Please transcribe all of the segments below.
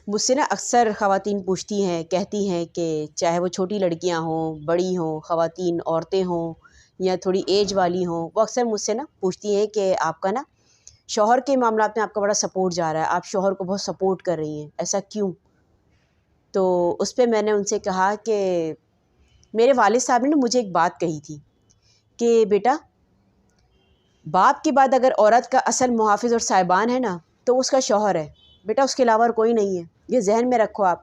مجھ سے نا اکثر خواتین پوچھتی ہیں، کہتی ہیں کہ چاہے وہ چھوٹی لڑکیاں ہوں، بڑی ہوں، خواتین، عورتیں ہوں یا تھوڑی ایج والی ہوں، وہ اکثر مجھ سے نا پوچھتی ہیں کہ آپ کا نا شوہر کے معاملات میں آپ کا بڑا سپورٹ جا رہا ہے، آپ شوہر کو بہت سپورٹ کر رہی ہیں، ایسا کیوں؟ تو اس پہ میں نے ان سے کہا کہ میرے والد صاحب نے نا مجھے ایک بات کہی تھی کہ بیٹا، باپ کے بعد اگر عورت کا اصل محافظ اور سائبان ہے نا تو اس کا شوہر ہے بیٹا، اس کے علاوہ اور کوئی نہیں ہے، یہ ذہن میں رکھو آپ۔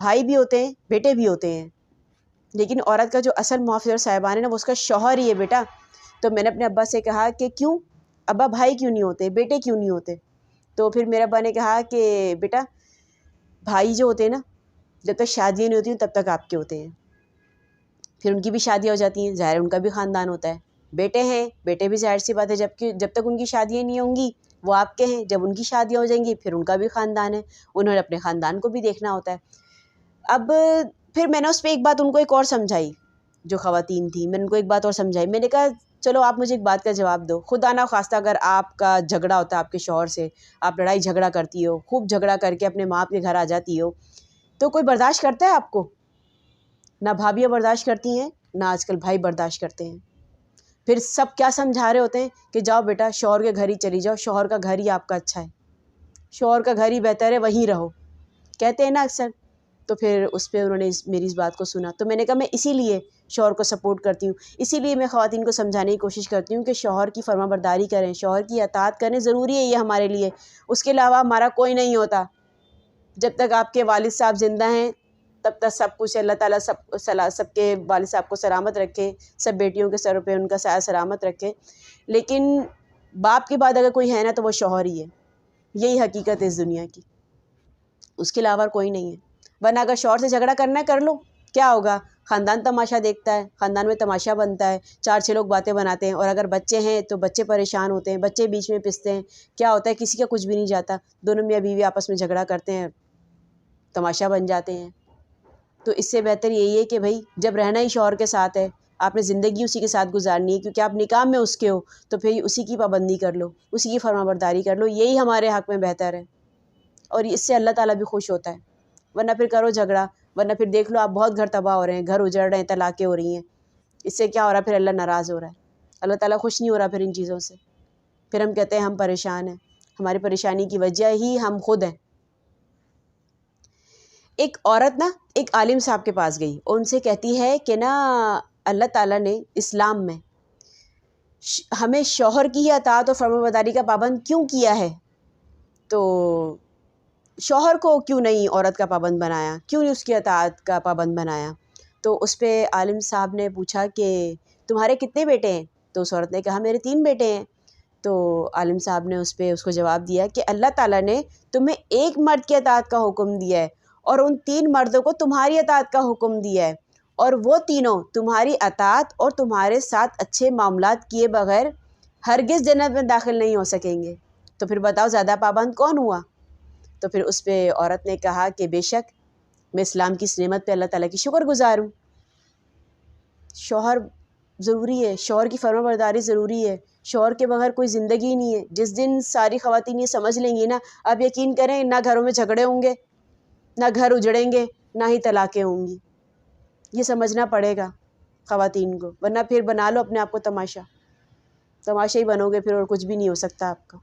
بھائی بھی ہوتے ہیں، بیٹے بھی ہوتے ہیں، لیکن عورت کا جو اصل محافظ اور سائبان ہے نا وہ اس کا شوہر ہی ہے بیٹا۔ تو میں نے اپنے ابا سے کہا کہ کیوں ابا، بھائی کیوں نہیں ہوتے، بیٹے کیوں نہیں ہوتے؟ تو پھر میرے ابا نے کہا کہ بیٹا، بھائی جو ہوتے ہیں نا جب تک شادیاں نہیں ہوتی ہیں تب تک آپ کے ہوتے ہیں، پھر ان کی بھی شادیاں ہو جاتی ہیں، ظاہر ان کا بھی خاندان ہوتا ہے۔ بیٹے ہیں، بیٹے بھی ظاہر سی بات ہے جب تک ان کی شادیاں نہیں ہوں گی وہ آپ کے ہیں، جب ان کی شادیاں ہو جائیں گی پھر ان کا بھی خاندان ہے، انہوں نے اپنے خاندان کو بھی دیکھنا ہوتا ہے۔ اب پھر میں نے اس پہ ایک بات ان کو ایک اور سمجھائی، جو خواتین تھیں، میں نے ان کو ایک بات اور سمجھائی، میں نے کہا چلو آپ مجھے ایک بات کا جواب دو، خدا نہ خواستہ اگر آپ کا جھگڑا ہوتا ہے آپ کے شوہر سے، آپ لڑائی جھگڑا کرتی ہو، خوب جھگڑا کر کے اپنے ماں کے گھر آ جاتی ہو، تو کوئی برداشت کرتا ہے آپ کو؟ نہ بھابیاں برداشت کرتی ہیں، نہ آج کل بھائی برداشت کرتے ہیں۔ پھر سب کیا سمجھا رہے ہوتے ہیں کہ جاؤ بیٹا شوہر کے گھر ہی چلی جاؤ، شوہر کا گھر ہی آپ کا اچھا ہے، شوہر کا گھر ہی بہتر ہے، وہیں رہو، کہتے ہیں نا اکثر۔ تو پھر اس پہ انہوں نے میری اس بات کو سنا، تو میں نے کہا میں اسی لیے شوہر کو سپورٹ کرتی ہوں، اسی لیے میں خواتین کو سمجھانے کی کوشش کرتی ہوں کہ شوہر کی فرما برداری کریں، شوہر کی اطاعت کریں، ضروری ہے یہ ہمارے لیے، اس کے علاوہ ہمارا کوئی نہیں ہوتا۔ جب تک آپ کے والد صاحب زندہ ہیں تب تک سب کچھ، اللہ تعالیٰ سب کے والد صاحب کو سلامت رکھے، سب بیٹیوں کے سر پہ ان کا سایہ سلامت رکھے، لیکن باپ کے بعد اگر کوئی ہے نا تو وہ شوہر ہی ہے، یہی حقیقت ہے اس دنیا کی، اس کے علاوہ کوئی نہیں ہے۔ ورنہ اگر شوہر سے جھگڑا کرنا ہے کر لو، کیا ہوگا؟ خاندان تماشا دیکھتا ہے، خاندان میں تماشا بنتا ہے، 4-6 لوگ باتیں بناتے ہیں، اور اگر بچے ہیں تو بچے پریشان ہوتے ہیں، بچے بیچ میں پستے ہیں، کیا ہوتا ہے؟ کسی کا کچھ بھی نہیں جاتا، دونوں میاں بیوی آپس میں جھگڑا کرتے ہیں، تماشا بن جاتے ہیں۔ تو اس سے بہتر یہی ہے کہ بھائی جب رہنا ہی شوہر کے ساتھ ہے، آپ نے زندگی اسی کے ساتھ گزارنی ہے، کیونکہ آپ نکاح میں اس کے ہو، تو پھر اسی کی پابندی کر لو، اسی کی فرما برداری کر لو، یہی ہمارے حق میں بہتر ہے، اور اس سے اللہ تعالیٰ بھی خوش ہوتا ہے۔ ورنہ پھر کرو جھگڑا، ورنہ پھر دیکھ لو آپ بہت گھر تباہ ہو رہے ہیں، گھر اجڑ رہے ہیں، طلاقیں ہو رہی ہیں، اس سے کیا ہو رہا ہے؟ پھر اللہ ناراض ہو رہا ہے، اللہ تعالیٰ خوش نہیں ہو رہا پھر ان چیزوں سے، پھر ہم کہتے ہیں ہم پریشان ہیں، ہماری پریشانی کی وجہ ہی ہم خود ہیں۔ ایک عورت نا ایک عالم صاحب کے پاس گئی اور ان سے کہتی ہے کہ نا اللہ تعالیٰ نے اسلام میں ہمیں شوہر کی ہی اطاعت اور فرما برداری کا پابند کیوں کیا ہے؟ تو شوہر کو کیوں نہیں عورت کا پابند بنایا، کیوں نہیں اس کی اطاعت کا پابند بنایا؟ تو اس پہ عالم صاحب نے پوچھا کہ تمہارے کتنے بیٹے ہیں؟ تو اس عورت نے کہا میرے 3 بیٹے ہیں۔ تو عالم صاحب نے اس پہ اس کو جواب دیا کہ اللہ تعالیٰ نے تمہیں ایک مرد کی اطاعت کا حکم دیا ہے، اور ان 3 مردوں کو تمہاری اطاعت کا حکم دیا ہے، اور وہ تینوں تمہاری اطاعت اور تمہارے ساتھ اچھے معاملات کیے بغیر ہرگز جنت میں داخل نہیں ہو سکیں گے۔ تو پھر بتاؤ زیادہ پابند کون ہوا؟ تو پھر اس پہ عورت نے کہا کہ بے شک میں اسلام کی اس نعمت پہ اللہ تعالیٰ کی شکر گزار ہوں۔ شوہر ضروری ہے، شوہر کی فرما برداری ضروری ہے، شوہر کے بغیر کوئی زندگی ہی نہیں ہے۔ جس دن ساری خواتین یہ سمجھ لیں گی نا، آپ یقین کریں نہ گھروں میں جھگڑے ہوں گے، نہ گھر اجڑیں گے، نہ ہی طلاقیں ہوں گی۔ یہ سمجھنا پڑے گا خواتین کو، ورنہ پھر بنا لو اپنے آپ کو تماشا ہی بنو گے پھر، اور کچھ بھی نہیں ہو سکتا آپ کا۔